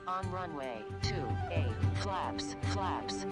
On runway 28, flaps, flaps.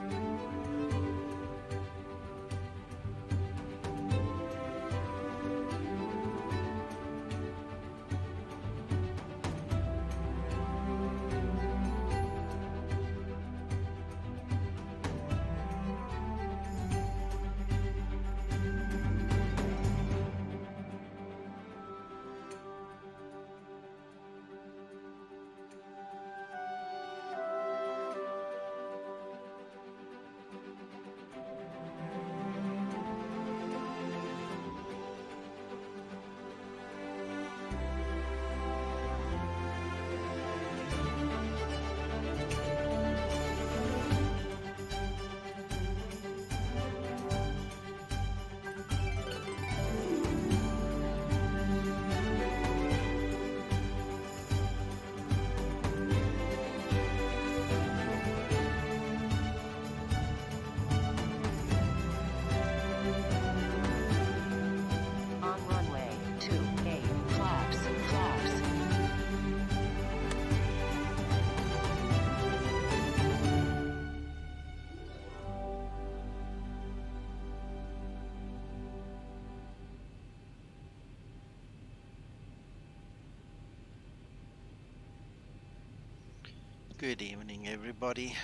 Good evening, everybody.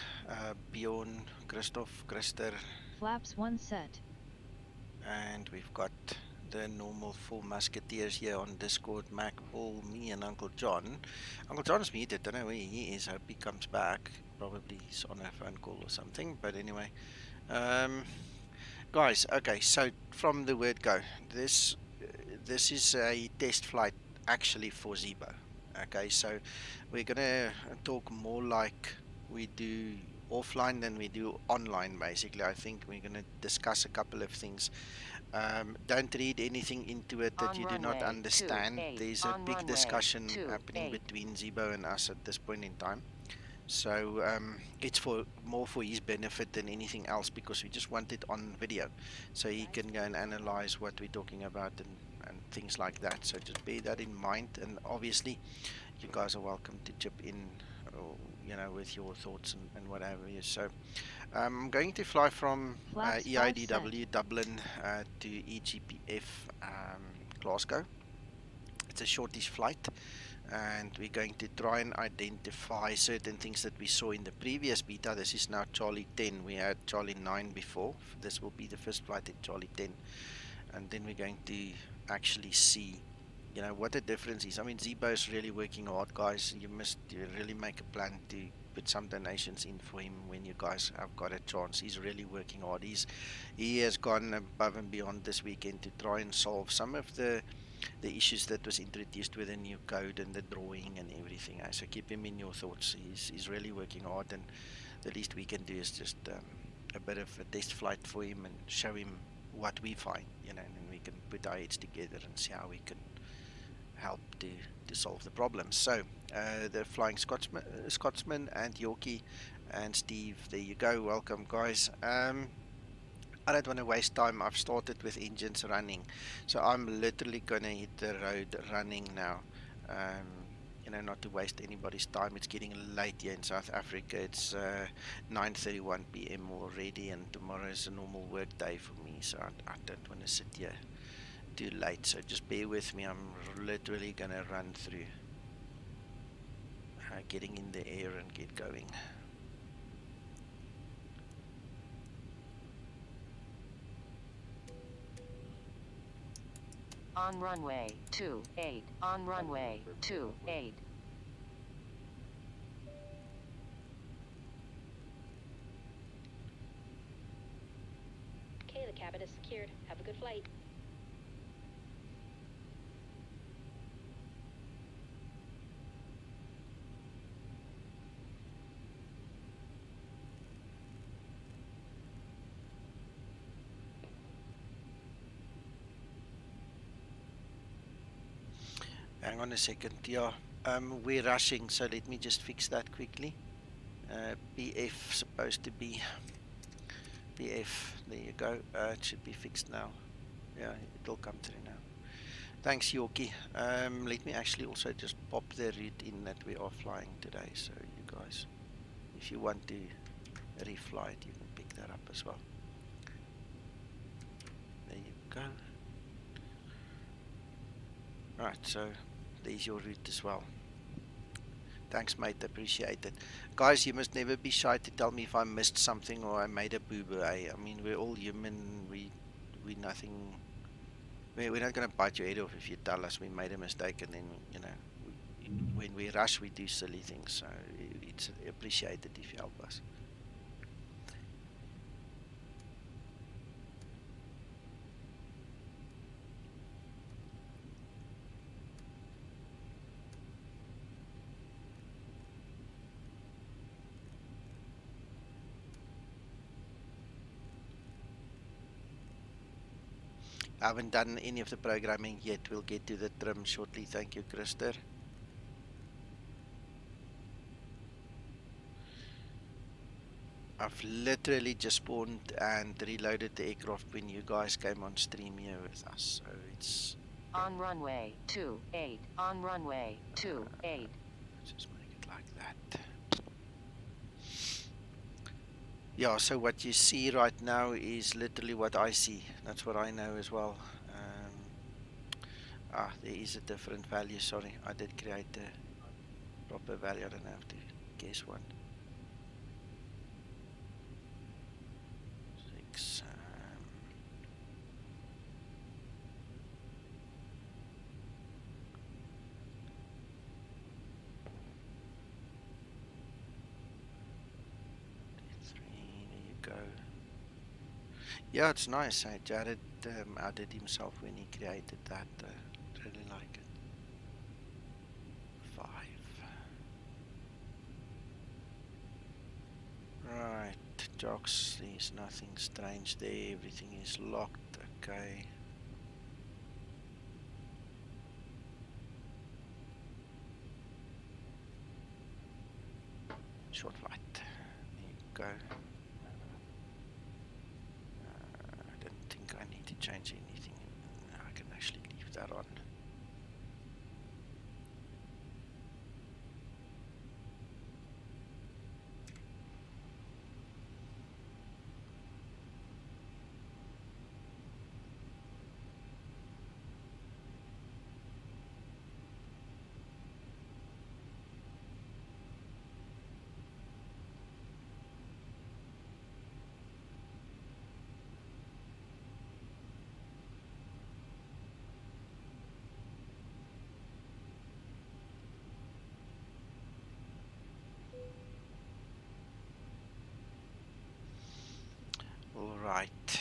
Bjorn, Christoph, Christer, Flaps 1 set. and we've got the normal 4 musketeers here on Discord. Mac, Paul, me, and Uncle John. Uncle John's muted. Don't know where he is. Hope he comes back. Probably he's on a phone call or something. But anyway, guys. Okay, so from the word go, this is a test flight actually for Zibo. Okay, so we're gonna talk more like we do offline than we do online. Basically, I think we're gonna discuss a couple of things. Don't read anything into it that you do not understand. There's a big discussion happening between Zibo and us at this point in time. So it's more for his benefit than anything else, because we just want it on video, so he can go and analyze what we're talking about and things like that. So just bear that in mind, and obviously you guys are welcome to chip in, you know, with your thoughts and whatever. So I'm going to fly from EIDW Dublin to EGPF Glasgow. It's a shortish flight, and we're going to try and identify certain things that we saw in the previous beta. This is now Charlie 10. We had Charlie 9 before. This will be the first flight in Charlie 10, and then we're going to actually see, you know, what the difference is. I mean, Zibo is really working hard, guys. You must really make a plan to put some donations in for him when you guys have got a chance. He's really working hard. He has gone above and beyond this weekend to try and solve some of the issues that was introduced with the new code and the drawing and everything. So keep him in your thoughts. He's really working hard, and the least we can do is just a bit of a test flight for him and show him what we find, you know, and then we can put our heads together and see how we can help to solve the problem. So the Flying Scotsman and Yorkie and Steve, there you go. Welcome, guys. I don't want to waste time. I've started with engines running, so I'm literally gonna hit the road running now. You know, not to waste anybody's time. It's getting late here in South Africa. It's 9:31 p.m. already, and tomorrow is a normal work day for me, so I don't want to sit here too late. So just bear with me. I'm literally gonna run through, getting in the air and get going. On runway 28, on runway 28. Okay, the cabin is secured. Have a good flight. Hang on a second, yeah. We're rushing, so let me just fix that quickly. PF supposed to be PF. There you go. It should be fixed now. Yeah, it'll come through now. Thanks, Yorkie. Let me actually also just pop the route in that we are flying today, so you guys guys. If you want to refly it, you can pick that up as well. There you go. Right, so there's your route as well. Thanks, mate. Appreciate it. Guys, you must never be shy to tell me if I missed something or I made a boo-boo, eh? I mean, we're all human. We nothing. We're not going to bite your head off if you tell us we made a mistake, and then, you know, when we rush, we do silly things. So it's appreciated if you help us. I haven't done any of the programming yet. We'll get to the trim shortly. Thank you, Krister. I've literally just spawned and reloaded the aircraft when you guys came on stream here with us. So it's... On runway 28. On runway 28. Just make it like that. Yeah, so what you see right now is literally what I see. That's what I know as well. There is a different value. Sorry, I did create the proper value. I don't have to guess one. 6. Yeah, it's nice. Jared added himself when he created that. Really like it. 5. Right, jocks. There's nothing strange there. Everything is locked. Okay. Short flight. There you go. I need to change anything. I can actually leave that on. Alright,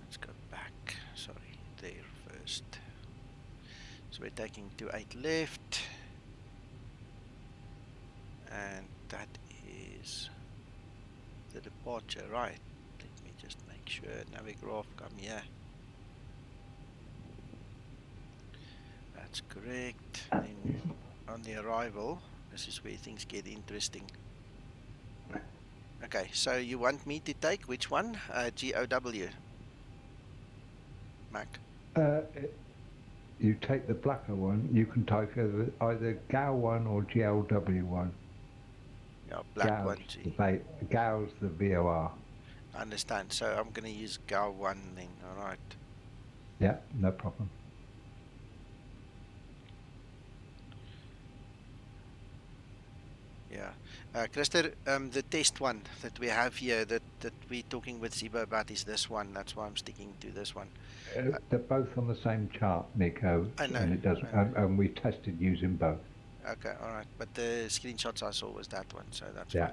let's go back, sorry, there first. So we're taking 28 left, and that is the departure, right? Let me just make sure, Navigraph, come here. That's correct. Then on the arrival, this is where things get interesting. Okay, so you want me to take which one? GOW. Mac. You take the blacker one. You can take either GAL one or GLW one. Yeah, black one. GAL's the VOR. I understand. So I'm going to use GAL one then. All right. Yeah, no problem. Yeah. Krister, the test one that we have here that we're talking with Zibo about is this one. That's why I'm sticking to this one. They're both on the same chart, Nico. I know. And it doesn't. And we tested using both. Okay, all right. But the screenshots I saw was that one, so that's fine.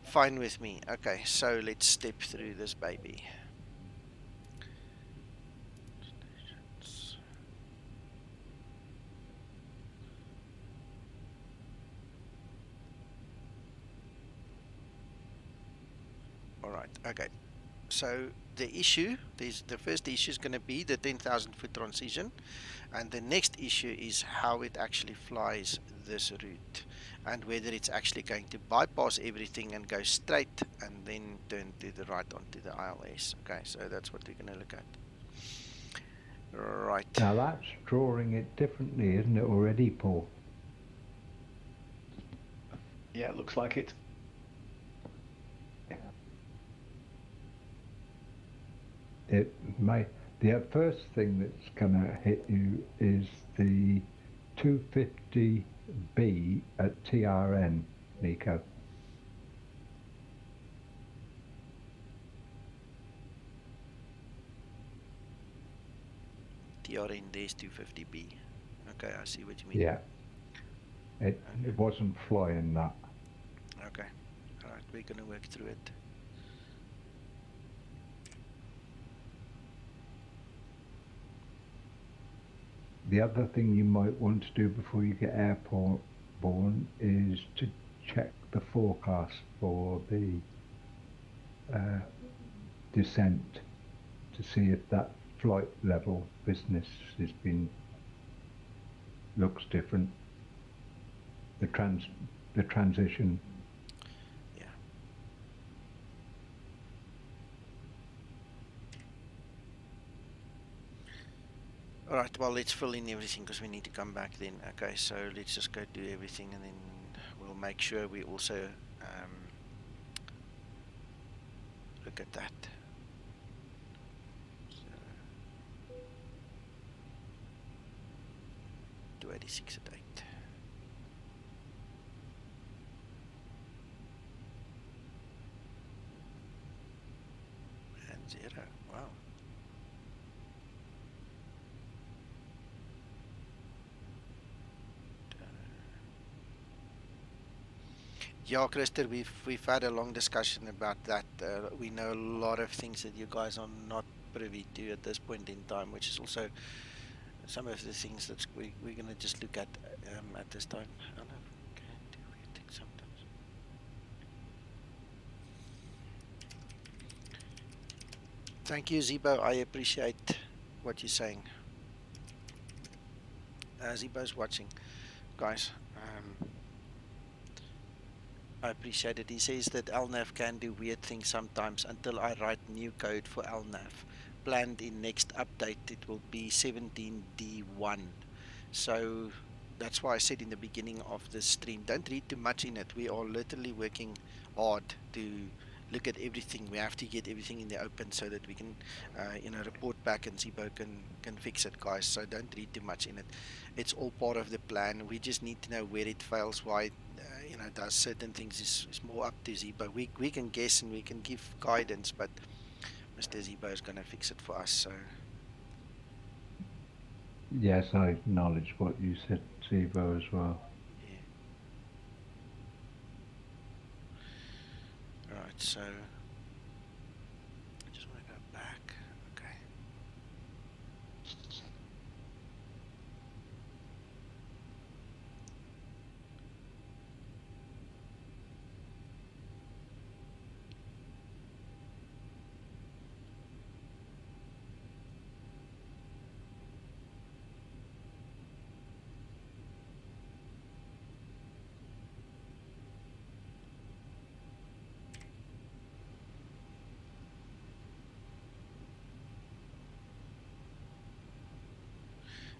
Fine with me. Okay, so let's step through this baby. Alright, okay. So the issue, the first issue is going to be the 10,000 foot transition, and the next issue is how it actually flies this route, and whether it's actually going to bypass everything and go straight and then turn to the right onto the ILS. Okay, so that's what we're going to look at. Right. Now that's drawing it differently, isn't it already, Paul? Yeah, it looks like it. It may. The first thing that's going to hit you is the 250B at TRN, Nico. TRN, there's 250B. Okay, I see what you mean. Yeah. It wasn't flying that. Okay. Alright, we're gonna work through it. The other thing you might want to do before you get airborne is to check the forecast for the descent to see if that flight level business has been looks different. The transition. Yeah. Alright, well, let's fill in everything because we need to come back then. Okay, so let's just go do everything and then we'll make sure we also look at that. So, 286 at 8. And 0. Wow. Yeah, Christer, we've had a long discussion about that. We know a lot of things that you guys are not privy to at this point in time, which is also some of the things that we're going to just look at this time. I don't know, can do weird things sometimes. Thank you, Zibo. I appreciate what you're saying. Zibo's watching, guys. I appreciate it. He says that LNAV can do weird things sometimes until I write new code for LNAV. Planned in next update, it will be 17D1. So that's why I said in the beginning of the stream, don't read too much in it. We are literally working hard to look at everything. We have to get everything in the open so that we can, report back and Zibo can fix it, guys. So don't read too much in it. It's all part of the plan. We just need to know where it fails, why it, does certain things is more up to Zibo. We can guess and we can give guidance, but Mr. Zibo is going to fix it for us. So Yes, I acknowledge what you said, Zibo, as well. yeah. All right, so I just want to go back. Okay.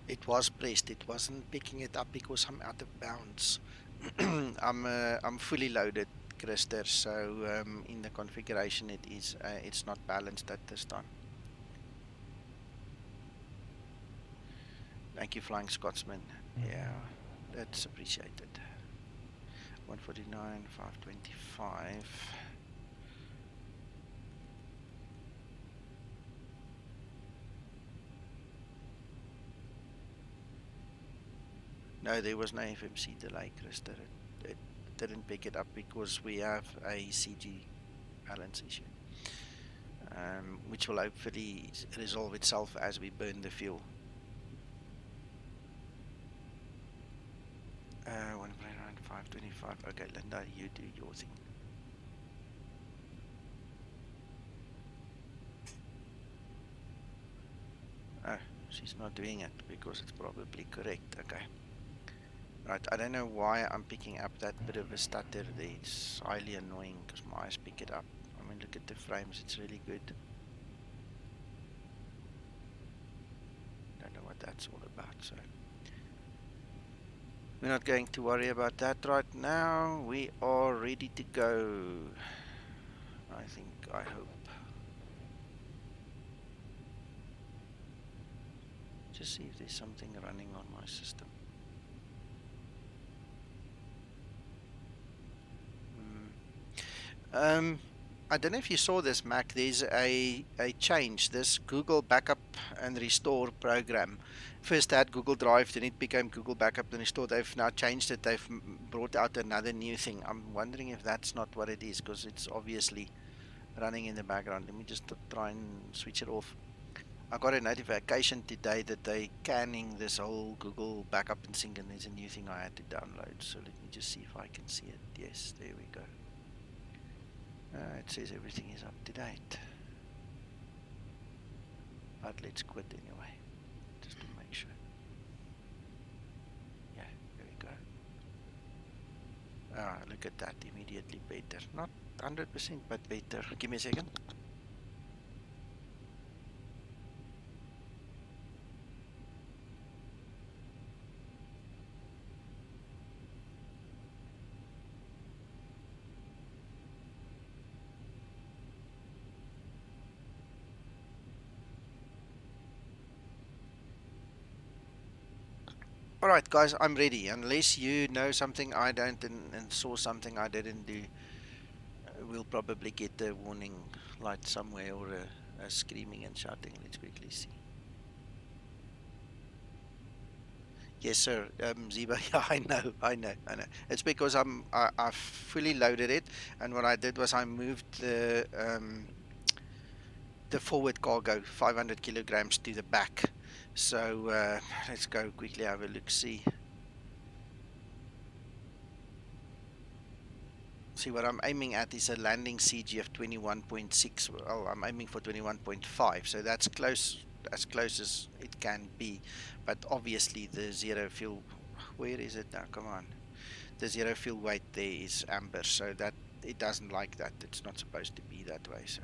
It was pressed. It wasn't picking it up because I'm out of bounds. I'm fully loaded, Christer. So in the configuration, it's not balanced at this time. Thank you, Flying Scotsman. Yeah, that's appreciated. 149, 525. No, there was no FMC delay, Christer. It didn't pick it up because we have a CG balance issue, which will hopefully resolve itself as we burn the fuel. 525. Okay, Linda, you do your thing. Oh, she's not doing it because it's probably correct. Okay. Right, I don't know why I'm picking up that bit of a stutter there. It's highly annoying because my eyes pick it up. I mean, look at the frames, it's really good. Don't know what that's all about, so. We're not going to worry about that right now. We are ready to go. I think, I hope. Just see if there's something running on my system. I don't know if you saw this, Mac. There's a change. This Google Backup and Restore program. First had Google Drive, then it became Google Backup and Restore. They've now changed it. They've brought out another new thing. I'm wondering if that's not what it is, because it's obviously running in the background. Let me just try and switch it off. I got a notification today that they canning this whole Google Backup and Sync, and there's a new thing I had to download. So let me just see if I can see it. Yes, there we go. It says everything is up to date. But let's quit anyway, just to make sure. Yeah, there we go. Ah, look at that, immediately better. Not 100%, but better. Give me a second. Alright guys, I'm ready. Unless you know something I don't and saw something I didn't do, we'll probably get a warning light somewhere or a screaming and shouting. Let's quickly see. Yes sir, Zibo, yeah, I know. It's because I've fully loaded it, and what I did was I moved the forward cargo 500 kilograms to the back. So let's go quickly have a look. See what I'm aiming at is a landing CG of 21.6. Well, I'm aiming for 21.5, so that's close, as close as it can be. But obviously the zero fuel, where is it now? Come on, the zero fuel weight there is amber, so that it doesn't like that. It's not supposed to be that way. So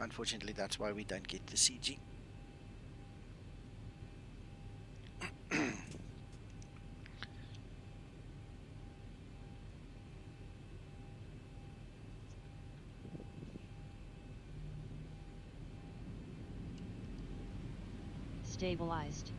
unfortunately, that's why we don't get the CG. Stabilized.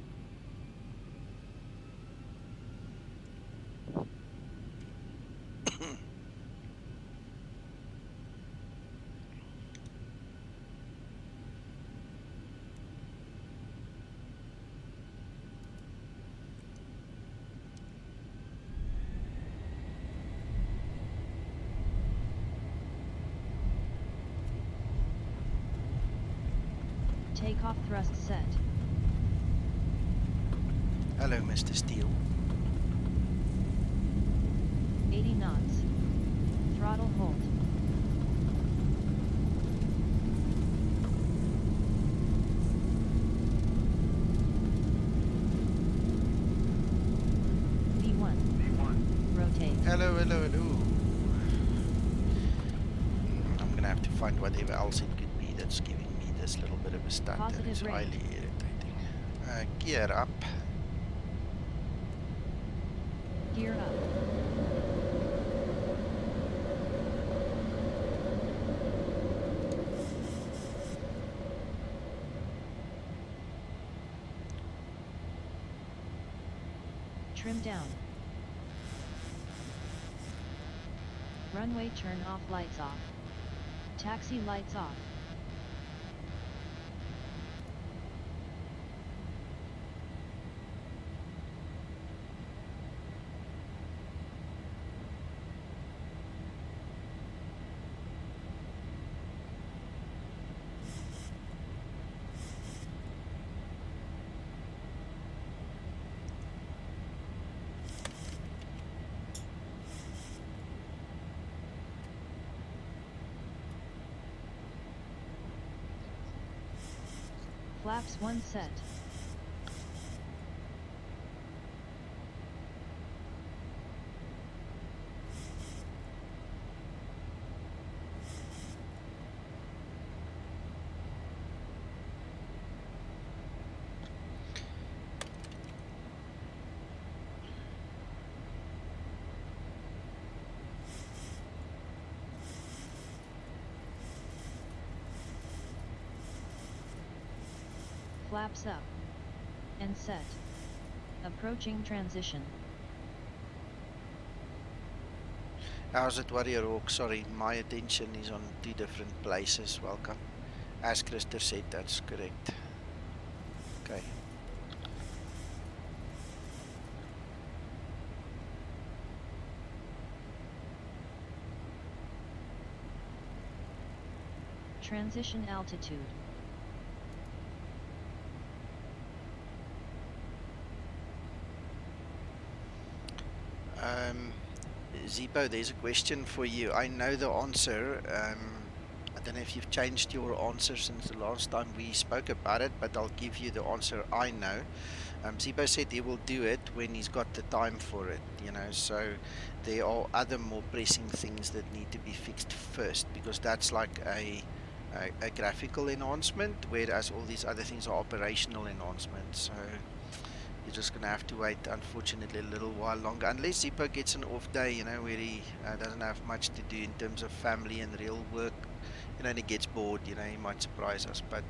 Takeoff thrust set. Hello, Mr. Steele. 80 knots. Throttle hold. V1. Rotate. Hello. I'm gonna have to find whatever else it could be that's giving me this little bit of a stutter. It's highly irritating. Gear up. Gear up. Trim down. Runway turn off, lights off. Taxi lights off. Flaps 1 set. Flaps up. And set. Approaching transition. How's it, Warrior Hawk? Sorry, my attention is on two different places. Welcome. As Christopher said, that's correct. Okay. Transition altitude. Zibo, there's a question for you. I know the answer. I don't know if you've changed your answer since the last time we spoke about it, but I'll give you the answer I know. Zibo said he will do it when he's got the time for it, you know, so there are other more pressing things that need to be fixed first, because that's like a graphical enhancement, whereas all these other things are operational enhancements. So you're just going to have to wait, unfortunately, a little while longer, unless Zipo gets an off day, you know, where he doesn't have much to do in terms of family and real work, you know, and he gets bored, you know, he might surprise us. But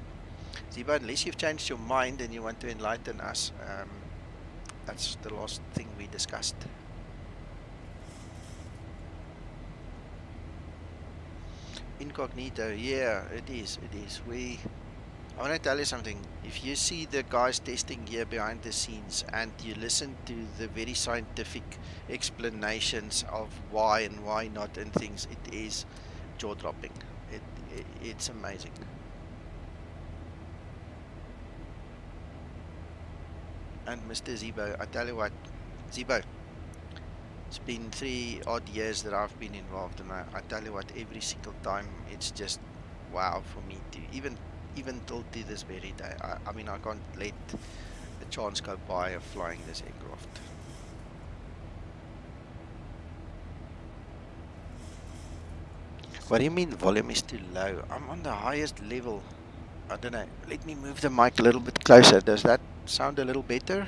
Zibo, unless you've changed your mind and you want to enlighten us, that's the last thing we discussed. Incognito, yeah, it is. I want to tell you something. If you see the guys testing here behind the scenes and you listen to the very scientific explanations of why and why not and things, it is jaw-dropping. It's amazing. And Mr. Zibo, I tell you what, Zibo, it's been 3 odd years that I've been involved, and I tell you what, every single time it's just wow for me to even till to this very day. I mean, I can't let a chance go by of flying this aircraft. What do you mean volume is too low? I'm on the highest level. I don't know. Let me move the mic a little bit closer. Does that sound a little better?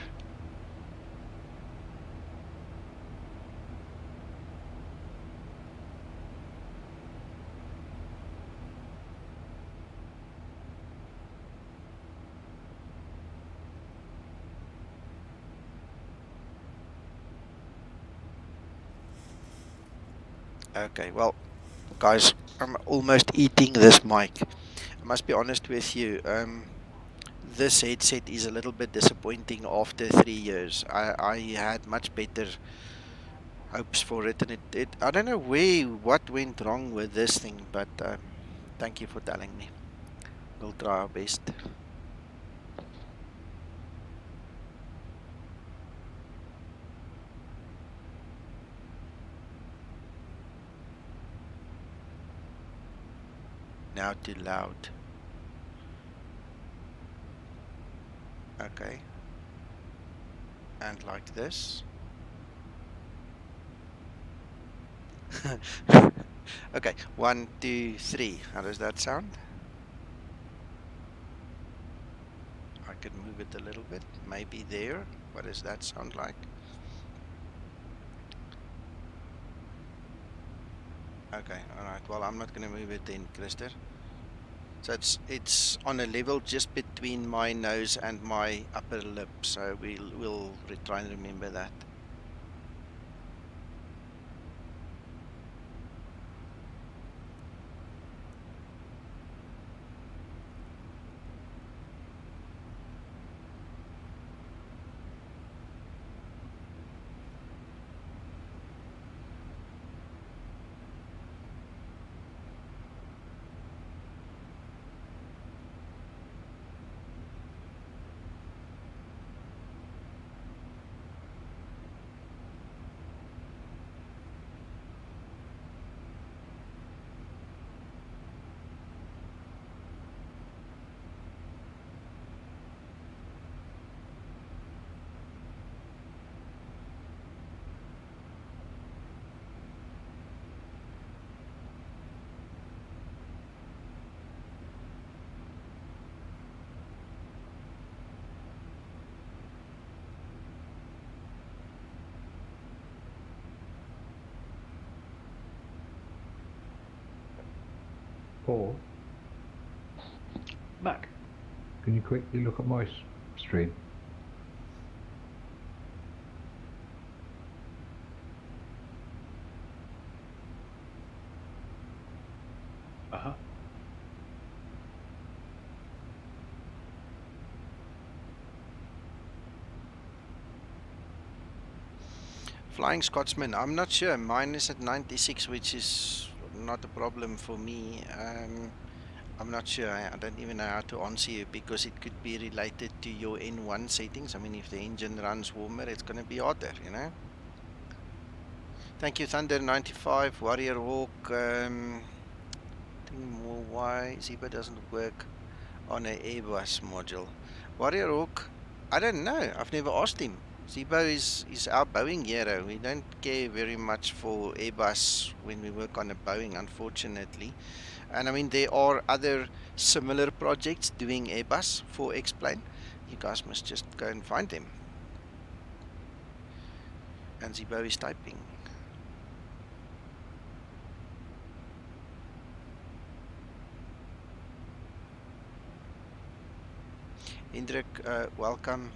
Okay, well, guys, I'm almost eating this mic. I must be honest with you. This headset is a little bit disappointing after 3 years. I had much better hopes for it, and it I don't know what went wrong with this thing, but thank you for telling me. We'll try our best. Now too loud. Okay. And like this. Okay, 1, 2, 3. How does that sound? I could move it a little bit. Maybe there. What does that sound like? Okay, alright. Well, I'm not going to move it then, Christer. So it's on a level just between my nose and my upper lip. So we'll try and remember that. Paul, Back. can Can you quickly look at my stream? Uh-huh. Flying Scotsman, I'm not sure. Mine is at 96, which is not a problem for me. I'm not sure. I don't even know how to answer you because it could be related to your N1 settings. I mean, if the engine runs warmer, it's going to be hotter, you know. Thank you, Thunder95, Warrior Hawk. Thinking more why Zibo doesn't work on an Airbus module. Warrior Hawk, I don't know. I've never asked him. Zibo is our Boeing hero. We don't care very much for Airbus when we work on a Boeing, unfortunately. And I mean, there are other similar projects doing Airbus for X-Plane. You guys must just go and find them. And Zibo is typing. Indrek, welcome.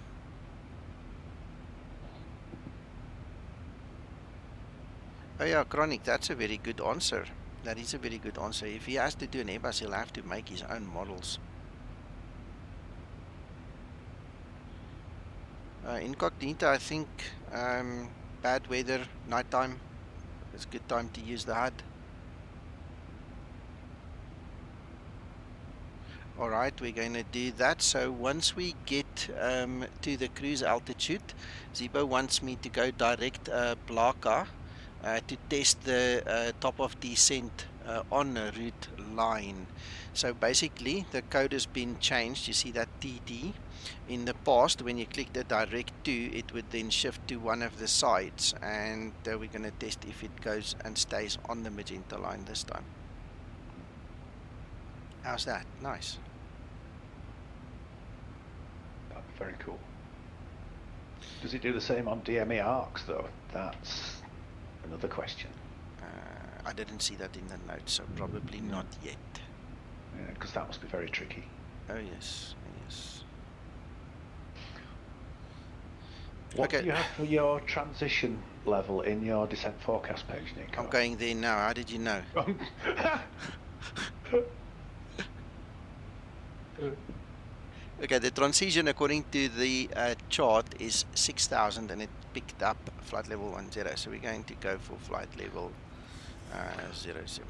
Oh yeah, Chronic, that's a very good answer. That is a very good answer. If he has to do an Airbus, he'll have to make his own models. Incognita, I think bad weather, nighttime, it's a good time to use the HUD. Alright, we're going to do that. So once we get to the cruise altitude, Zibo wants me to go direct Blaka to test the top of descent on a route line. So basically the code has been changed. You see that TD. In the past, when you click the direct to, it would then shift to one of the sides, and we're going to test if it goes and stays on the magenta line this time. How's that? Nice. Very cool. Does it do the same on DME arcs though? That's another question. I didn't see that in the notes, so probably not yet. Yeah, because that must be very tricky. Oh yes, yes. What do you have for your transition level in your descent forecast page, Nico? I'm going there now. How did you know? Okay, the transition according to the chart is 6,000 and it picked up flight level 10. So we're going to go for flight level 075.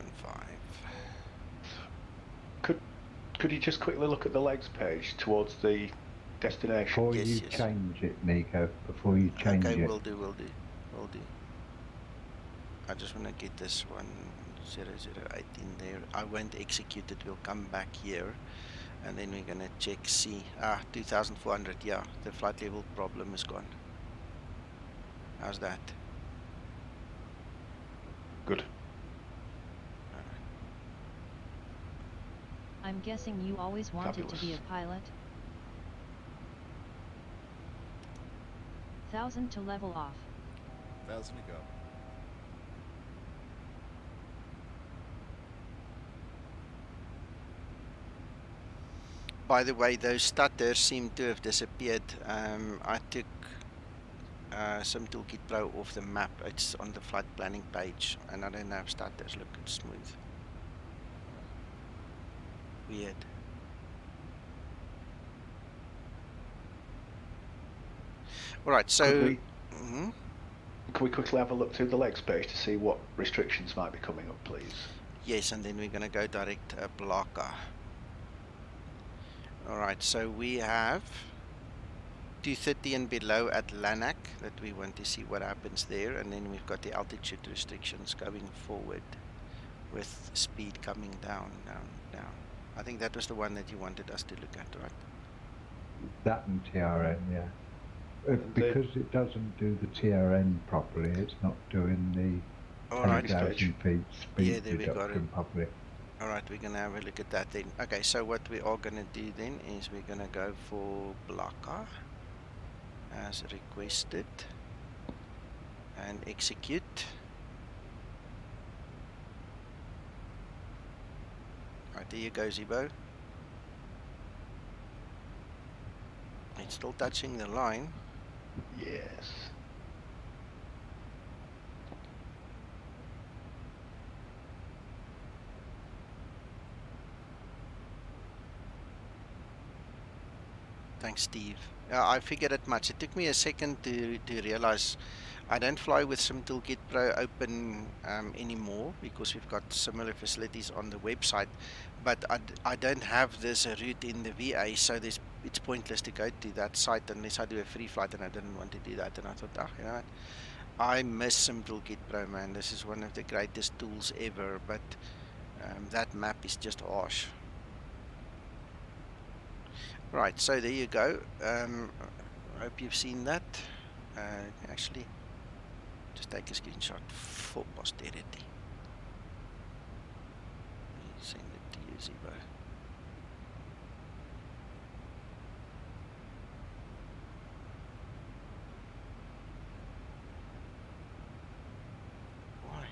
Could you just quickly look at the legs page towards the destination? Before you change it, Nico, before you change it. Okay, will do. I just want to get this 1008 in there. I won't execute it, we'll come back here. And then we're going to check, see, 2,400, yeah, the flight level problem is gone. How's that? Good. I'm guessing you always wanted to be a pilot? 1,000 to level off. 1,000 to go. By the way, those stutters seem to have disappeared. I took some Toolkit Pro off the map. It's on the flight planning page, and I don't have stutters. Look, it's smooth. Weird. Alright, so... Can we quickly have a look through the legs page to see what restrictions might be coming up, please? Yes, and then we're going to go direct Blaka. Alright, so we have 230 and below at LNAV that we want to see what happens there, and then we've got the altitude restrictions going forward with speed coming down. I think that was the one that you wanted us to look at, right? That and TRN, yeah. Because it doesn't do the TRN properly, it's not doing the 10,000 feet speed reduction properly. Alright, we're going to have a look at that then. Okay, so what we are going to do then is we're going to go for Blaka as requested and execute. Alright, there you go, Zibo. it's still touching the line. Yes. Thanks, Steve. I figured it much. It took me a second to realize I don't fly with Sim Toolkit Pro open anymore because we've got similar facilities on the website, but I don't have this route in the VA, so it's pointless to go to that site unless I do a free flight, and I didn't want to do that, and I thought, you know what, I miss Sim Toolkit Pro, man. This is one of the greatest tools ever, but that map is just harsh. Right, so there you go. I hope you've seen that. Actually, just take a screenshot for posterity. Send it to you, Zibo. Why?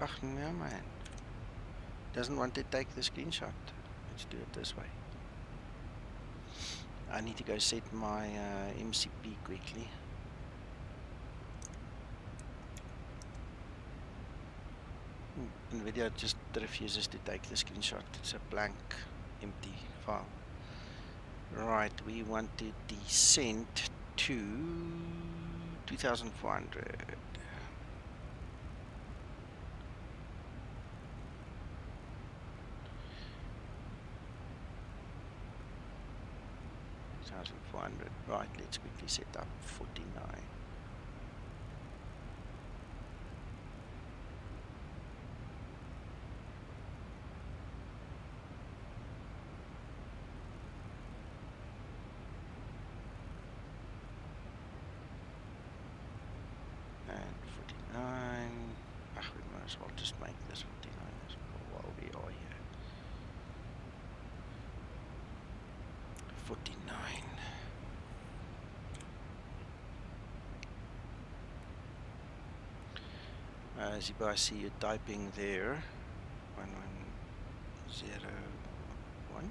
Ach, no, man. Doesn't want to take the screenshot. Let's do it this way. I need to go set my MCP quickly. NVIDIA just refuses to take the screenshot. It's a blank, empty file. Right, we want to descend to 2400. Right, let's quickly set up 49. And 49. We might as well just make this 49 as well while we are here. 49. Zibo, I see you typing there. 1101.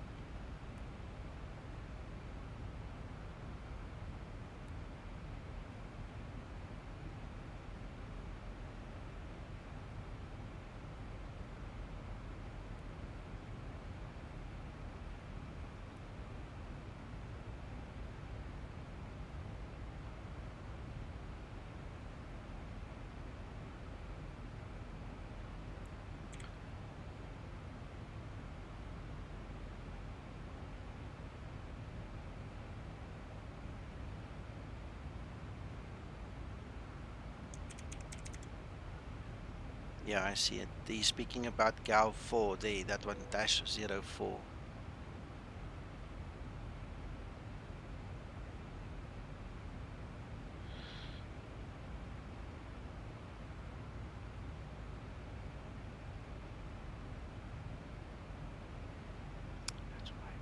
Yeah, I see it. He's speaking about GAL 4 there, that one -04. That's why.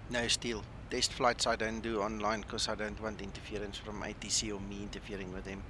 No, still. Test flights I don't do online because I don't want interference from ATC or me interfering with them.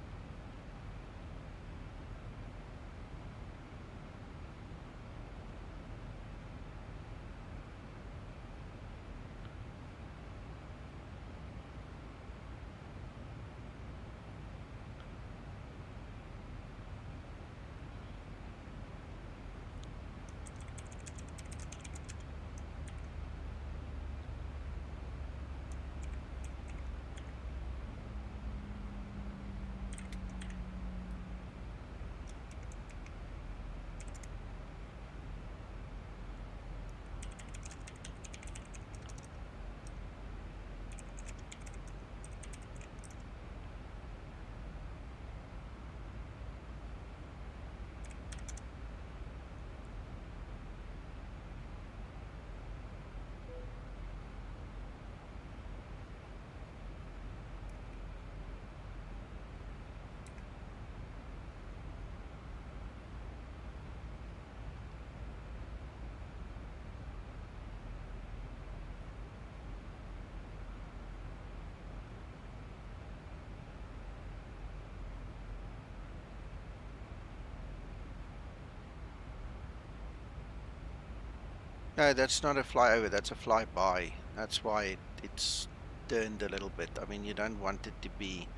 No, that's not a flyover, that's a flyby. That's why it's turned a little bit. I mean, you don't want it to be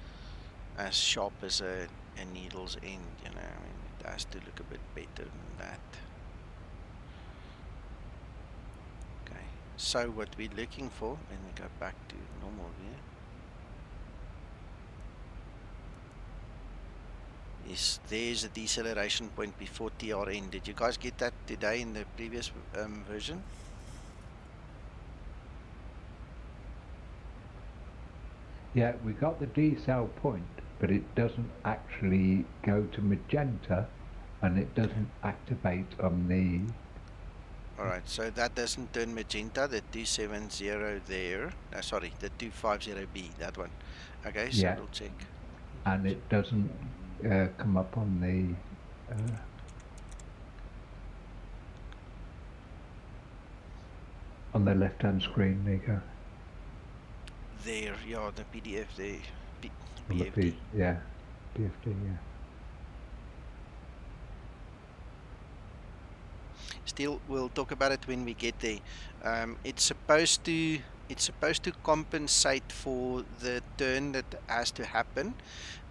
as sharp as a needle's end, you know. I mean, it has to look a bit better than that. Okay, so what we're looking for, let me go back to normal view, is there's a deceleration point before TRN. Did you guys get that today in the previous version? Yeah, we got the decel point, but it doesn't actually go to magenta, and it doesn't activate on the... Alright, so that doesn't turn magenta, the 270 there. No, sorry, the 250B, that one. Okay, so Yeah. we'll check. And it doesn't come up on the... on the left-hand screen, Nico. There, yeah, the PDF there. On the PFD. yeah, PFD, yeah. Still, we'll talk about it when we get there. It's supposed to compensate for the turn that has to happen.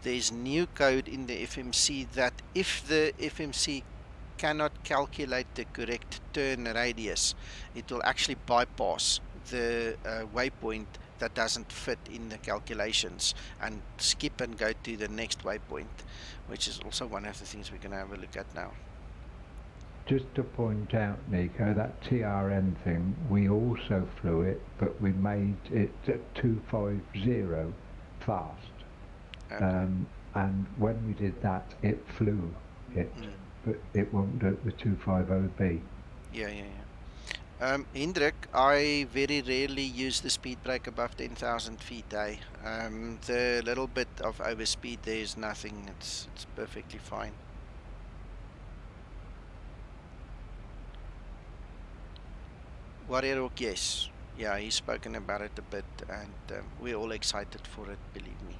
There's new code in the FMC that if the FMC cannot calculate the correct turn radius, it will actually bypass the waypoint that doesn't fit in the calculations and skip and go to the next waypoint, which is also one of the things we're going to have a look at now. Just to point out, Nico, that TRN thing, we also flew it, but we made it at 250 fast. Okay. And when we did that, it flew it, but it won't do the 250B. Yeah. Hendrik, I very rarely use the speed brake above 10,000 feet. The little bit of overspeed there is nothing. It's perfectly fine. Warrior Rock, yes. Yeah, he's spoken about it a bit, and we're all excited for it, believe me.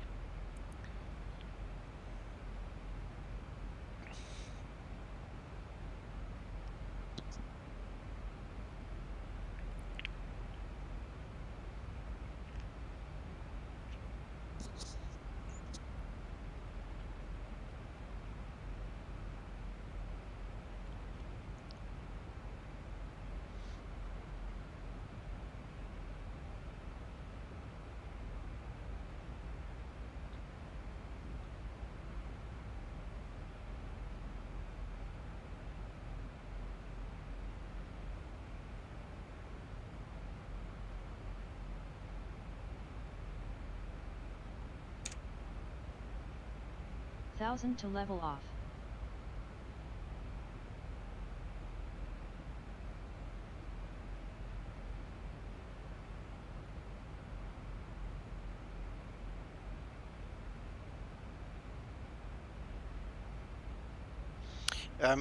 Thousand to level off.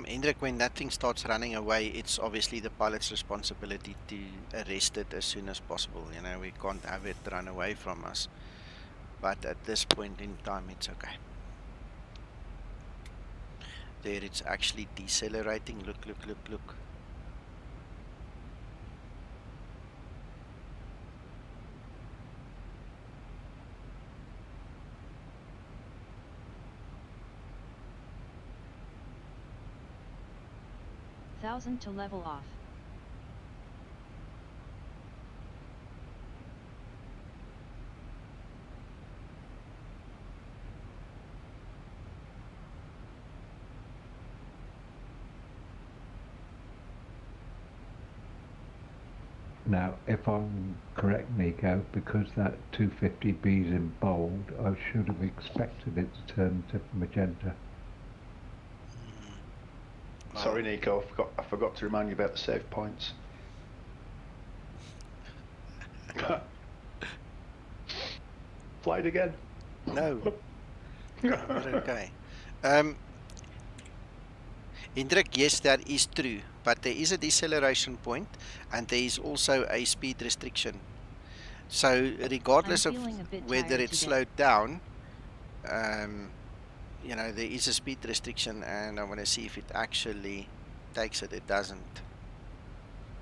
Hendrik, when that thing starts running away, it's obviously the pilot's responsibility to arrest it as soon as possible. You know, we can't have it run away from us. But at this point in time, it's okay. There, it's actually decelerating. Look. Thousand to level off. Now, if I'm correct, Nico, because that 250B is in bold, I should have expected it to turn to magenta. Sorry, Nico, I forgot to remind you about the save points. Fly it again. No. Okay. Hendrik, yes, that is true, but there is a deceleration point and there is also a speed restriction. So regardless of whether it's slowed down, you know, there is a speed restriction, and I want to see if it actually takes it. It doesn't.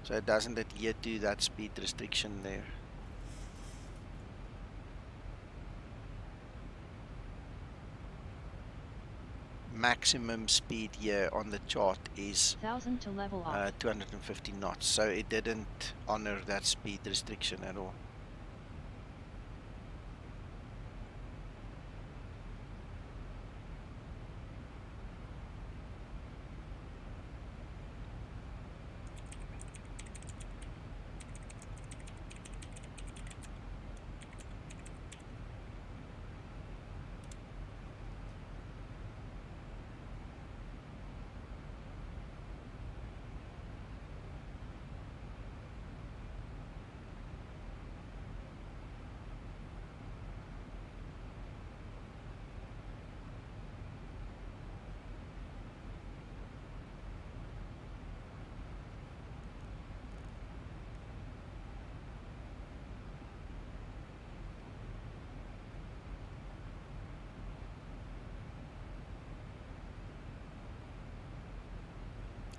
So it doesn't adhere to that speed restriction there. Maximum speed here on the chart is 1000 to level off. 250 knots, so it didn't honor that speed restriction at all.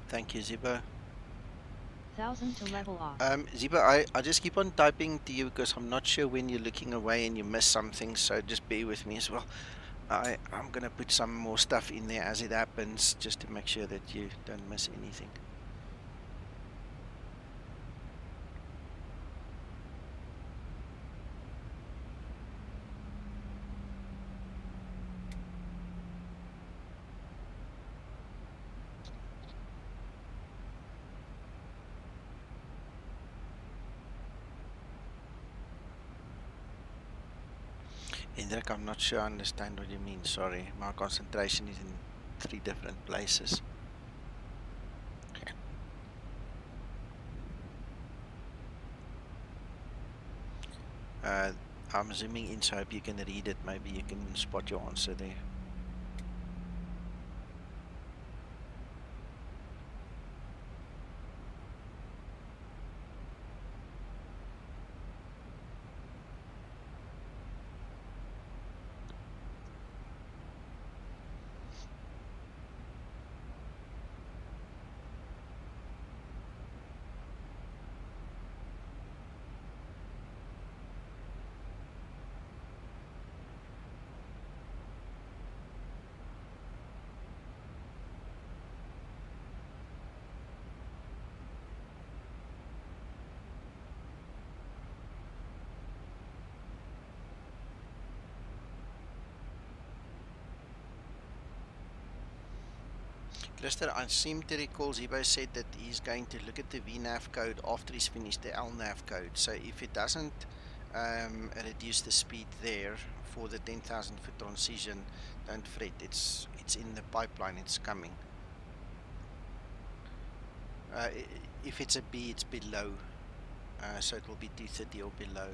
Thank you, Zibo. 1000 to level off. Zibo, I just keep on typing to you because I'm not sure when you're looking away and you miss something, so just bear with me as well. I'm going to put some more stuff in there as it happens, just to make sure that you don't miss anything. Hendrik, I'm not sure I understand what you mean, sorry. My concentration is in 3 different places. I'm zooming in, so I hope you can read it. Maybe you can spot your answer there. Lister, I seem to recall Zibo said that he's going to look at the VNAV code after he's finished the LNAV code. So if it doesn't reduce the speed there for the 10,000 foot transition, don't fret. It's in the pipeline. It's coming. If it's a B, it's below. So it will be 230 or below.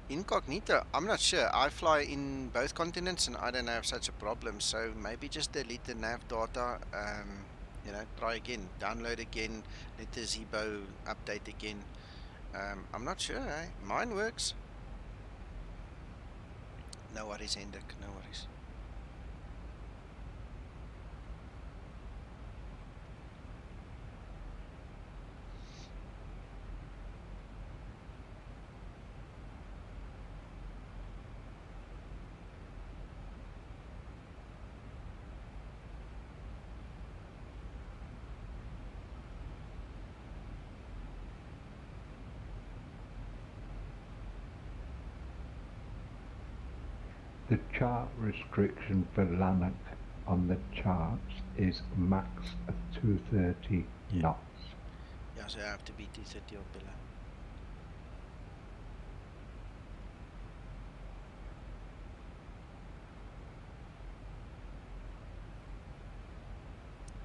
Incognito, I'm not sure. I fly in both continents and I don't have such a problem. So maybe just delete the nav data. You know, try again, download again, let the Zibo update again. I'm not sure. Mine works. No worries, Hendrik. No worries. The chart restriction for LNAV on the charts is max of 230 knots. Yeah, so I have to be 230 or below.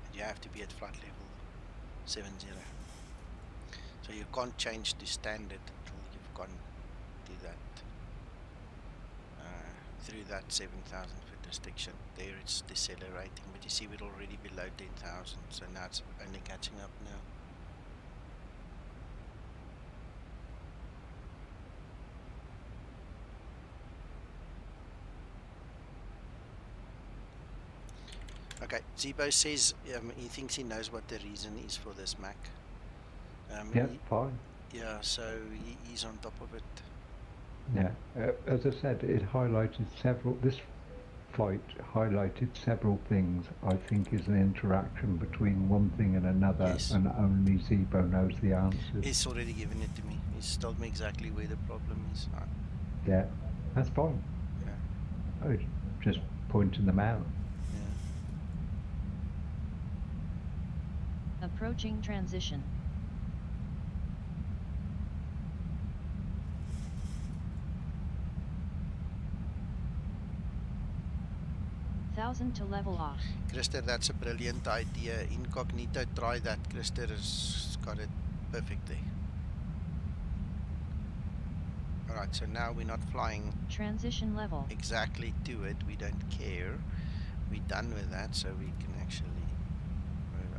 And you have to be at flight level 70. So you can't change to standard until you've gone to that. Through that 7,000 foot restriction. There it's decelerating, but you see we're already below 10,000, so now it's only catching up now. Okay, Zibo says he thinks he knows what the reason is for this, Mac. Yeah, fine. Yeah, so he's on top of it. Yeah, as I said, it highlighted this flight highlighted several things. I think is an interaction between one thing and another, Yes. and only Zibo knows the answers. He's already given it to me. He's told me exactly where the problem is. Yeah, that's fine. Yeah. I was just pointing them out. Yeah. Approaching transition. 1000 to level off. Christer, that's a brilliant idea. Incognito, try that. Christer has got it perfect there. Alright, so now we're not flying transition level exactly to it. We don't care. We're done with that, so we can actually move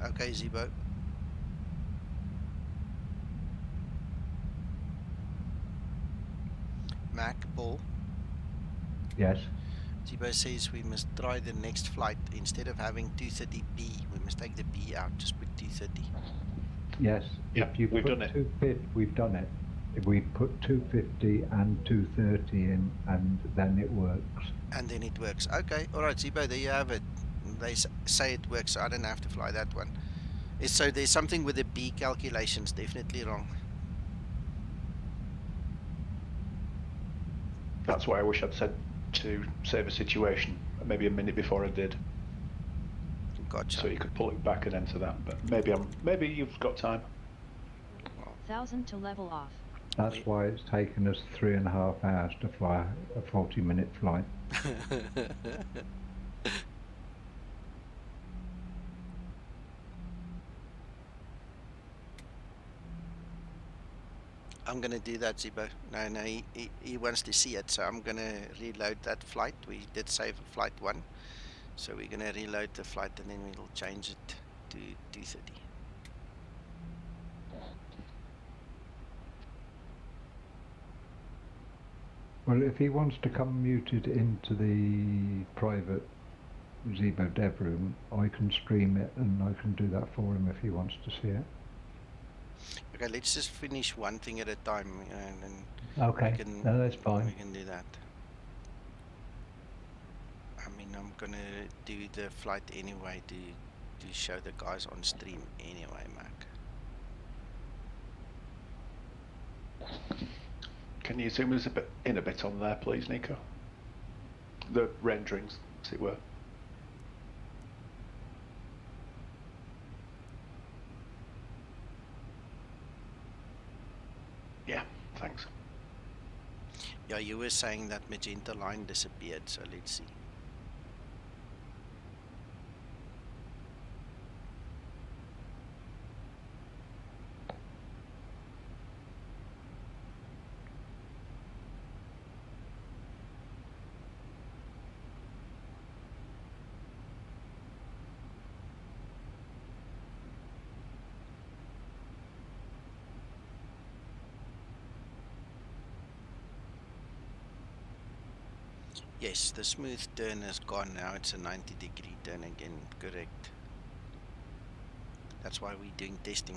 over. Okay, Zibo. Mac, Paul. Yes. Zibo says we must try the next flight. Instead of having 230B, we must take the B out. Just put 230. Yes. Yep, if you we've put done it. 250, we've done it. If we put 250 and 230 in, and then it works. And then it works. Okay, all right, Zibo, there you have it. They say it works, so I don't have to fly that one. So there's something with the B calculations, definitely wrong. That's why I wish I'd said to save a situation, maybe a minute before I did. Gotcha. So you could pull it back and enter that, but maybe you've got time. 1000 to level off. That's why it's taken us 3.5 hours to fly a 40-minute flight. I'm going to do that, Zibo. No, he wants to see it, so I'm going to reload that flight. We did save flight 1, so we're going to reload the flight and then we'll change it to 230. Well, if he wants to come muted into the private Zibo dev room, I can stream it and I can do that for him if he wants to see it. Okay, let's just finish one thing at a time, and then okay. No, that's fine. We can do that. I mean, I'm gonna do the flight anyway to show the guys on stream anyway, Mac. Can you zoom us in a bit on there, please, Nico? The renderings, as it were. Yeah, thanks. Yeah, you were saying that magenta line disappeared, so let's see. Yes, the smooth turn is gone now. It's a 90-degree turn again. Correct. That's why we're doing testing.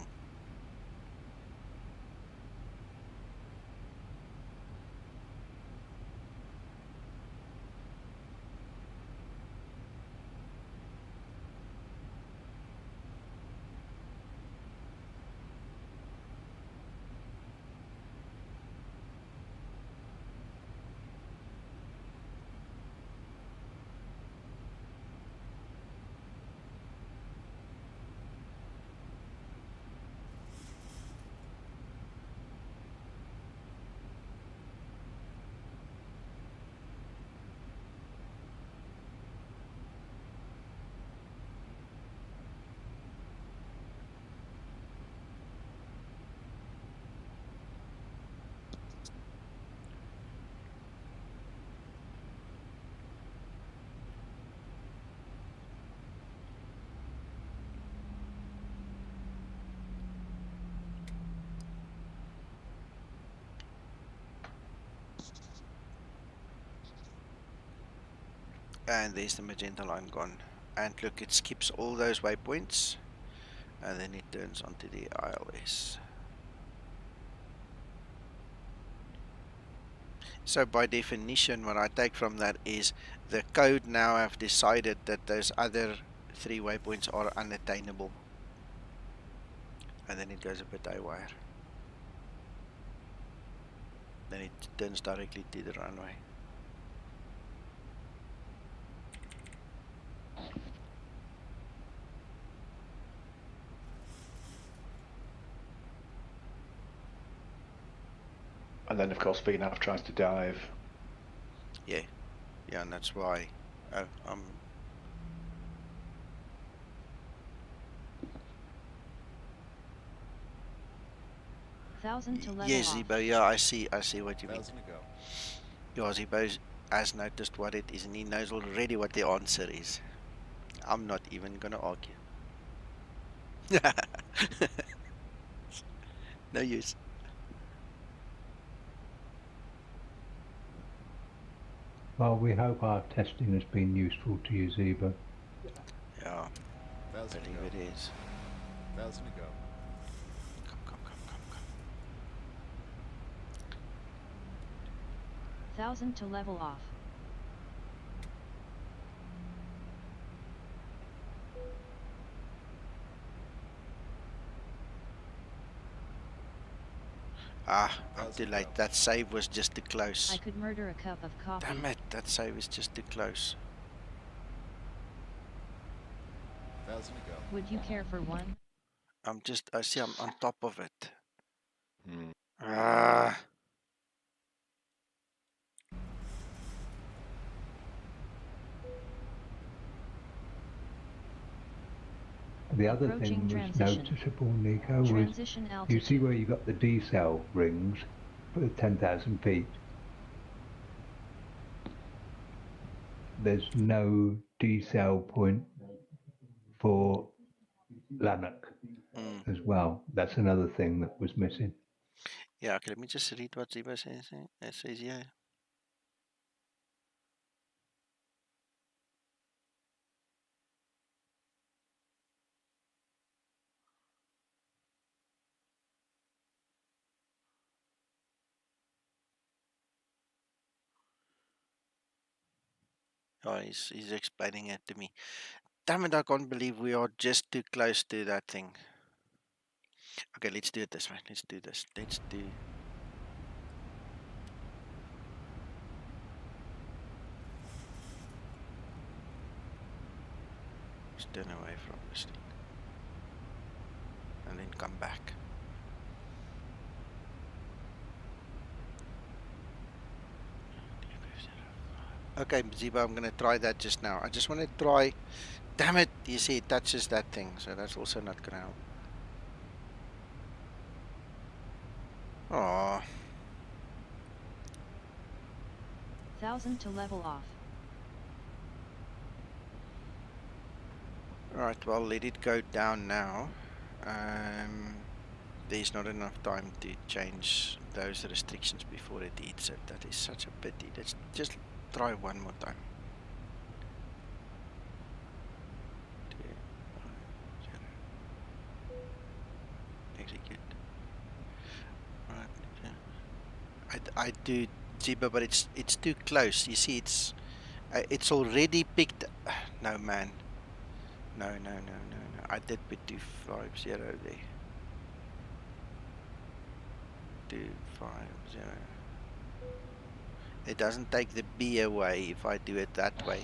And there's the magenta line gone. And look, it skips all those waypoints. And then it turns onto the ILS. So by definition, what I take from that is the code now have decided that those other 3 waypoints are unattainable. And then it goes a bit haywire. Then it turns directly to the runway. And then, of course, VNAV tries to dive. Yeah, and that's why. Oh, 1000 to level yes, off. Zibo. Yeah, I see what you mean. 1,000 to go. Yeah, Zibo has noticed what it is, and he knows already what the answer is. I'm not even gonna argue. No use. Well, we hope our testing has been useful to you, Zibo. Yeah, 1,000 to believe go. it is. 1,000 to go. Come. 1000 to level off. Ah, I'm too late. That save was just too close. I could murder a cup of coffee. Damn it, that save is just too close. 1,000 to go. Would you care for one? I see I'm on top of it. Hmm. Ah. The other Approaching thing was transition. noticeable, Nico, was Transition you altitude. see where you got the D cell rings for 10,000 feet. There's no D cell point for Lanark as well. That's another thing that was missing. Yeah, okay, let me just read what Zibo says. It says here. Oh, he's explaining it to me. Damn it, I can't believe we are just too close to that thing. Okay, let's do it this way. Let's do this. Let's turn away from this thing. And then come back. Okay, Zibo, I'm going to try that just now. I just want to try. Damn it, you see, it touches that thing. So that's also not going to help. Aww. 1000 to level off. Alright, well, let it go down now. There's not enough time to change those restrictions before it eats it. That is such a pity. Let's just try one more time. 2, 0. Execute. Right. I do, Ziba, but it's too close. You see, it's already picked. No, man. No. I did put 250 there. 250. It doesn't take the B away if I do it that way.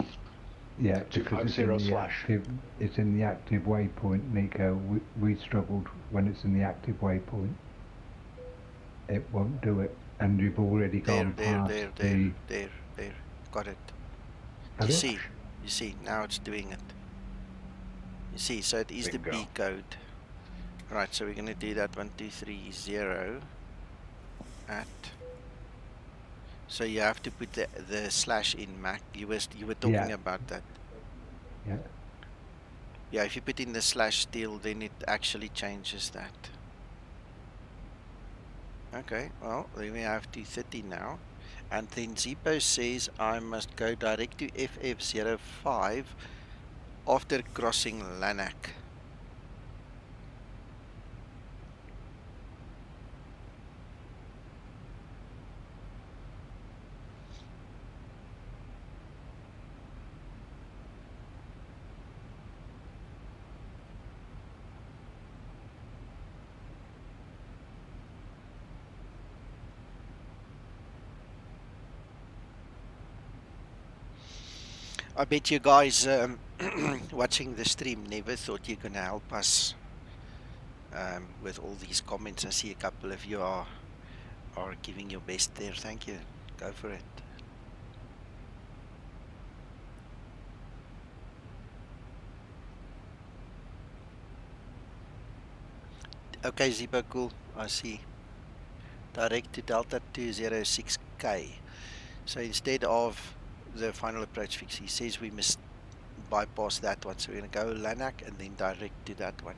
Yeah, because it's in the active waypoint, Nico. We struggled when it's in the active waypoint. It won't do it, and you've already gone past the... There. Got it. Have You it? see, now it's doing it. You see, so it is the B code. Right, so we're going to do that 1230 at. So you have to put the slash in, Mac. You were talking about that. Yeah. Yeah, if you put in the slash still, then it actually changes that. Okay, well, then we have 230 now. And then Zibo says I must go direct to FF05 after crossing LNAV. I bet you guys watching the stream never thought you're going to help us with all these comments. I see a couple of you are giving your best there. Thank you. Go for it. Okay, Zibo, cool. I see. Direct to Delta 206K. So instead of the final approach fix, he says we must bypass that one. So we're going to go LNAV and then direct to that one.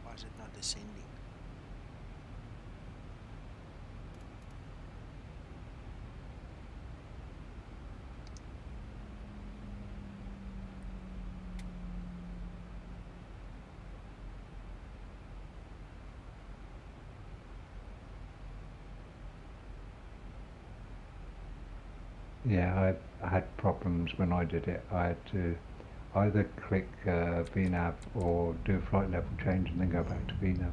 Why is it not descending? Yeah, I had problems when I did it. I had to either click VNAV or do a flight level change and then go back to VNAV.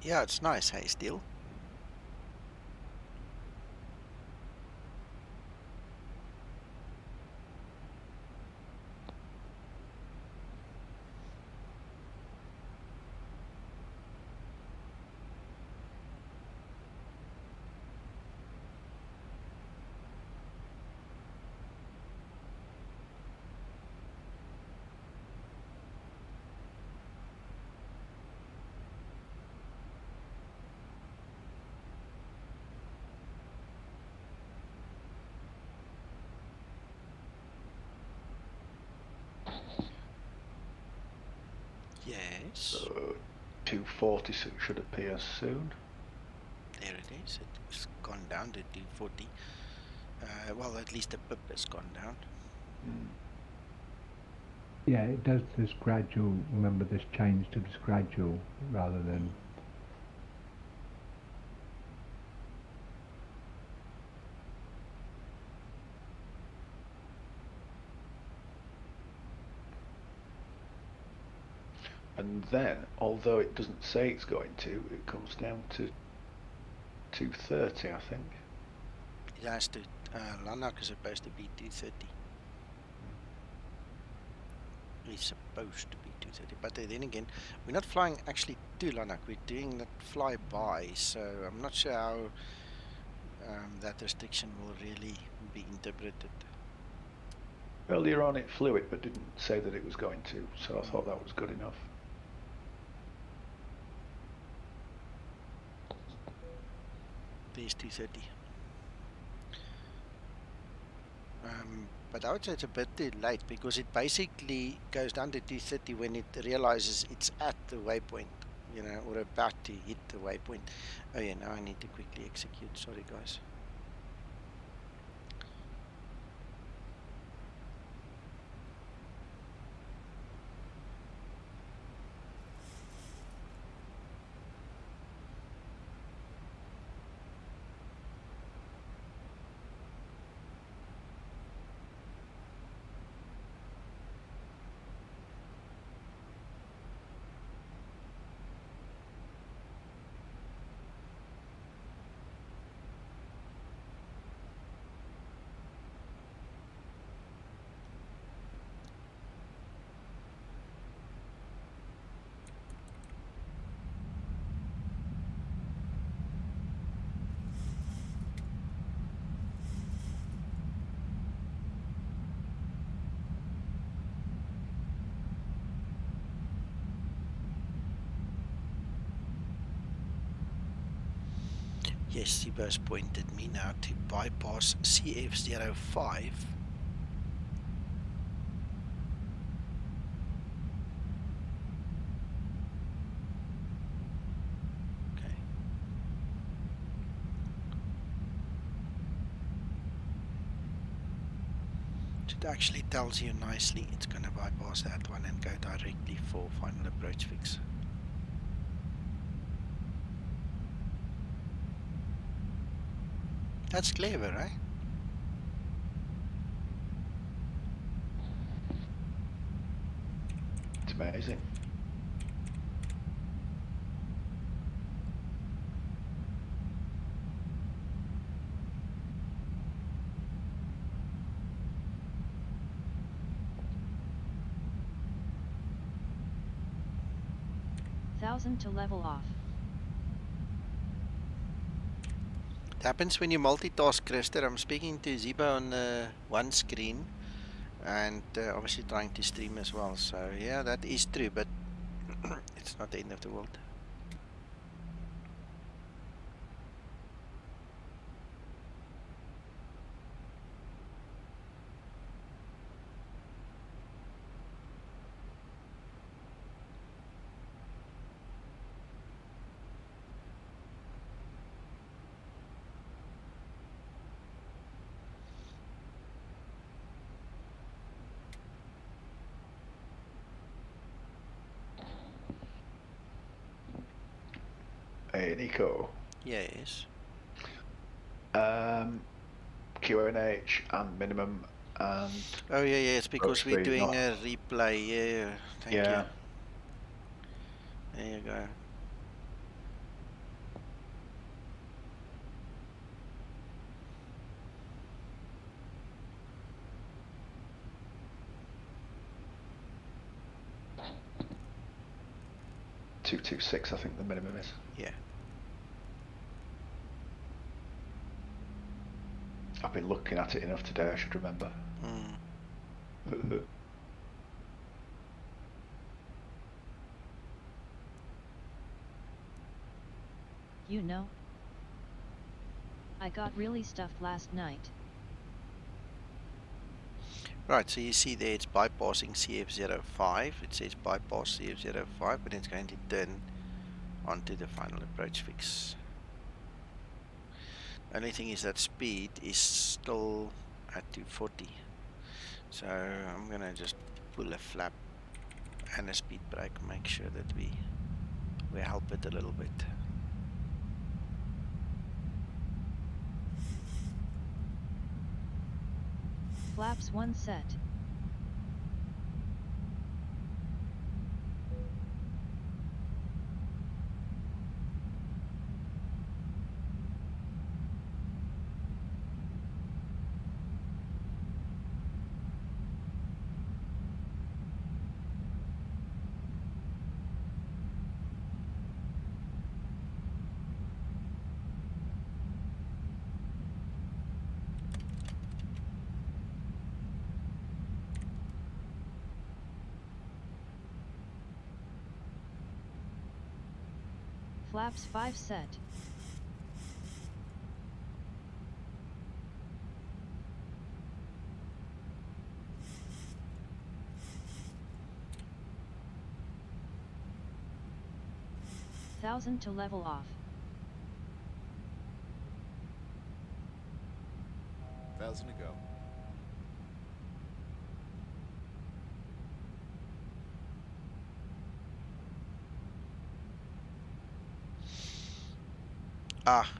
Yeah, it's nice, hey, still. Yes. So 240 should appear soon. There it is. It's gone down to 240. Well, at least the pip has gone down. Yeah, it does this gradual, remember this change to this gradual rather than... And then, although it doesn't say it's going to, it comes down to 230, I think. It has to, Lanark is supposed to be 230. It's supposed to be 230, but then again, we're not flying actually to Lanark, we're doing that flyby, so I'm not sure how that restriction will really be interpreted. Earlier on it flew it, but didn't say that it was going to, so I thought that was good enough. There's 230. But I would say it's a bit too late because it basically goes down to 230 when it realizes it's at the waypoint, you know, or about to hit the waypoint. Oh yeah, now I need to quickly execute. Sorry guys. Yes, Zibo has pointed me now to bypass CF05. Okay. It actually tells you nicely it's going to bypass that one and go directly for final approach fix. That's clever, right? It's amazing. To level off. It happens when you multitask, Krister. I'm speaking to Zibo on one screen and obviously trying to stream as well. So yeah, that is true, but it's not the end of the world. Hey, Nico. Yes. QNH and minimum and... Oh yeah, yeah, it's because we're doing not... a replay. Yeah, thank you. There you go. .226, I think the minimum is. Yeah. I've been looking at it enough today, I should remember. You know, I got really stuffed last night. Right, so you see there it's bypassing CF05. It says bypass CF05, but it's going to turn onto the final approach fix. Only thing is that speed is still at 240. So I'm gonna just pull a flap and a speed brake, make sure that we help it a little bit. Flaps 1 set. Flaps 5 set. Thousand to level off. 1,000 to go.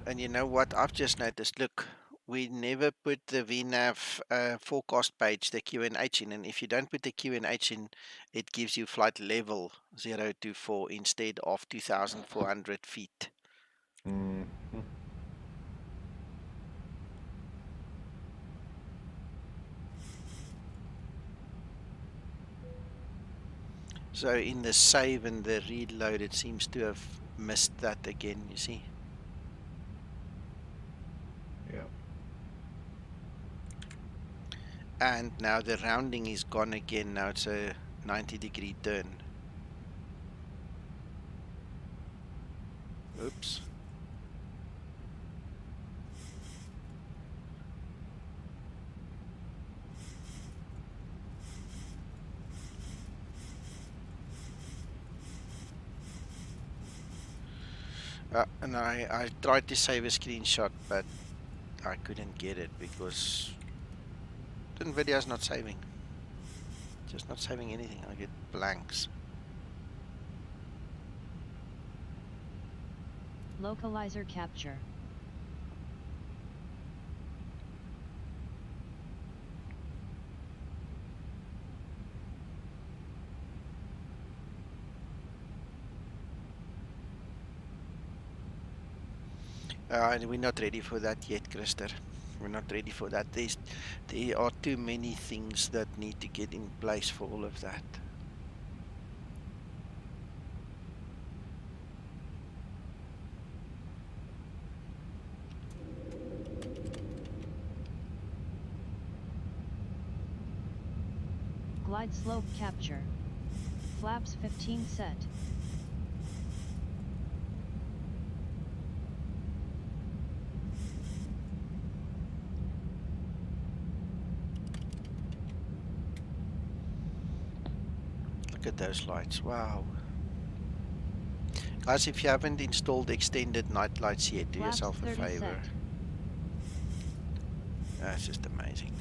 And you know what? I've just noticed, look, we never put the VNAV forecast page, the QNH in, and if you don't put the QNH in, it gives you flight level 0 to 4 instead of 2,400 feet. Mm. So in the save and the reload, it seems to have missed that again, you see. Yeah. And now the rounding is gone again. Now it's a 90-degree turn. Oops. And I tried to save a screenshot, but I couldn't get it because the NVIDIA's not saving. Just not saving anything. I get blanks. Localizer capture. We're not ready for that yet, Krister. We're not ready for that. There are too many things that need to get in place for all of that. Glide slope capture. Flaps 15 set. Look at those lights. Wow. Guys, if you haven't installed extended night lights yet, do Flaps yourself a 30 favor. set. That's just amazing.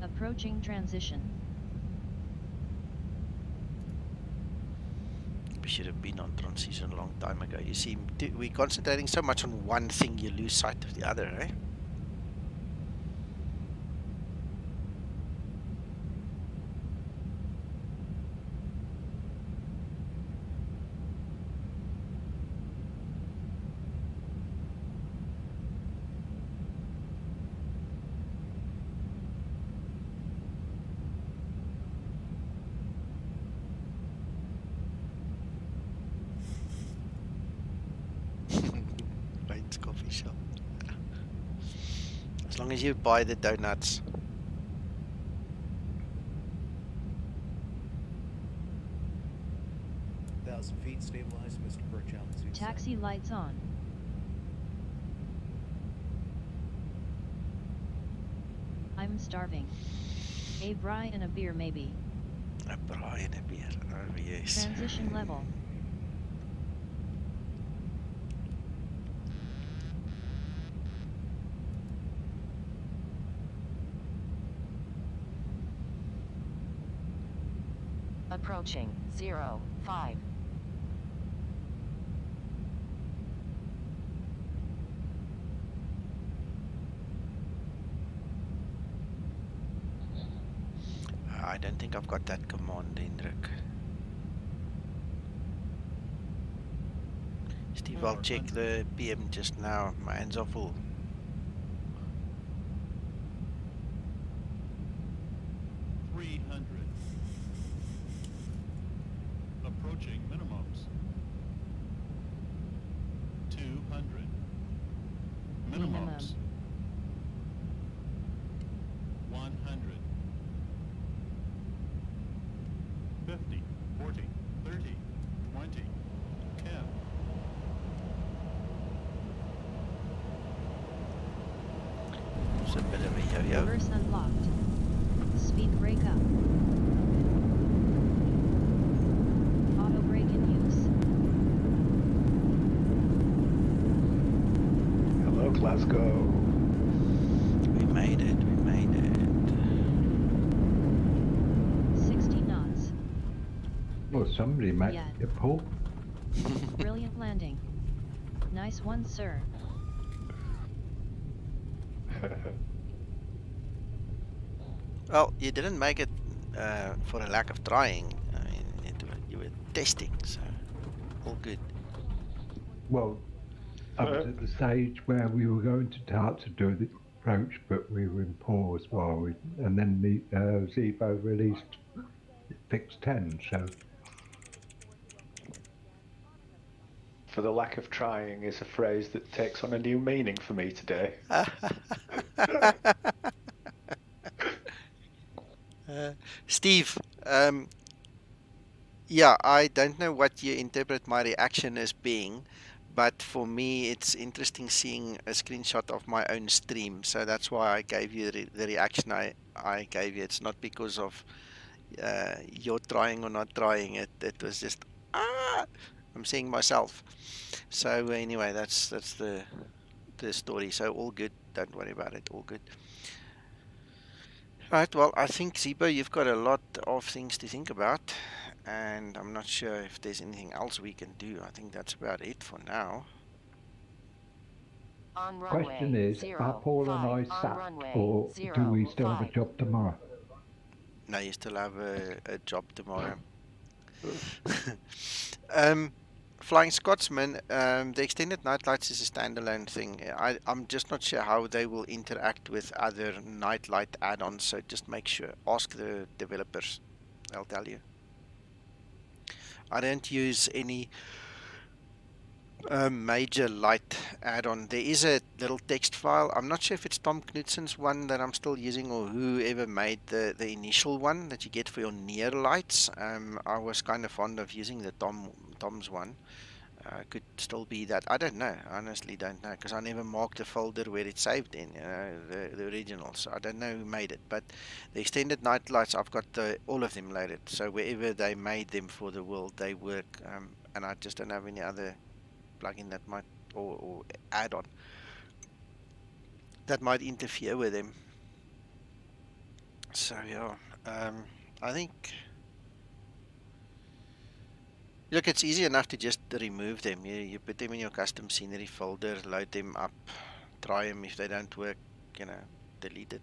Approaching transition. We should have been on transition a long time ago. You see, we're concentrating so much on one thing, you lose sight of the other, eh? Bates coffee shop. As long as you buy the donuts. Feet stabilized, Mr. Birch altitude. Taxi lights on. I'm starving. A braai and a beer maybe. A braai and a beer. Oh yes. Transition level. Approaching 05. I don't think I've got that command, Hendrik. Steve, I'll check the PM just now. My hands are full. Approaching minimums. 200. Minimums. 100. 50, 40, 30, 20, 10. It's a bit of a yo-yo. Reverse unlocked. Speed brake up. Auto brake in use. Hello, Glasgow. We made it, we made it. 60 knots. Well, somebody made Yeah. a pull. Brilliant landing. Nice one, sir. Well, you didn't make it for a lack of trying. I mean, you were testing, so all good. Well, I was at the stage where we were going to start to do the approach, but we were in pause while we, and then the Zibo released fix 10, so. For the lack of trying is a phrase that takes on a new meaning for me today. Steve, yeah, I don't know what you interpret my reaction as being, but for me it's interesting seeing a screenshot of my own stream, so that's why I gave you the reaction I gave you. It's not because of you're trying or not trying it. It was just, I'm seeing myself. So anyway, that's the story. So all good, don't worry about it, all good. Right, well, I think, Zibo, you've got a lot of things to think about, and I'm not sure if there's anything else we can do. I think that's about it for now. On runway Question is, are Paul and I sacked, or do we still have a job tomorrow? No, you still have a job tomorrow. Flying Scotsman, the extended night lights is a standalone thing. I'm just not sure how they will interact with other night light add-ons, so just make sure. Ask the developers, they'll tell you. I don't use any major light add-on. There is a little text file. I'm not sure if it's Tom Knudsen's one that I'm still using or whoever made the initial one that you get for your near lights. I was kind of fond of using the Tom's one. Could still be that. I don't know. I honestly don't know, because I never marked the folder where it's saved in, the original. So I don't know who made it. But the extended night lights, I've got all of them loaded. So wherever they made them for the world, they work. And I just don't have any other plugin that might, or add-on that might interfere with them. So yeah, I think, look, it's easy enough to just remove them. You put them in your custom scenery folder, load them up, try them. If they don't work, delete it.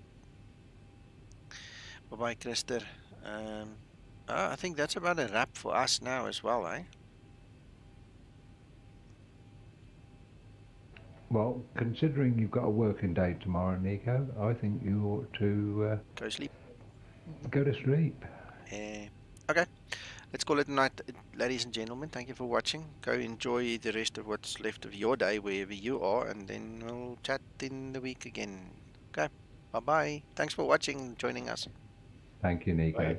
Bye bye, Krister. I think that's about a wrap for us now as well, eh? Well, considering you've got a working day tomorrow, Nico, I think you ought to go sleep. Go to sleep. Okay, let's call it a night, ladies and gentlemen. Thank you for watching. Go enjoy the rest of what's left of your day, wherever you are, and then we'll chat in the week again. Okay, bye bye. Thanks for watching and joining us. Thank you, Nico. Bye.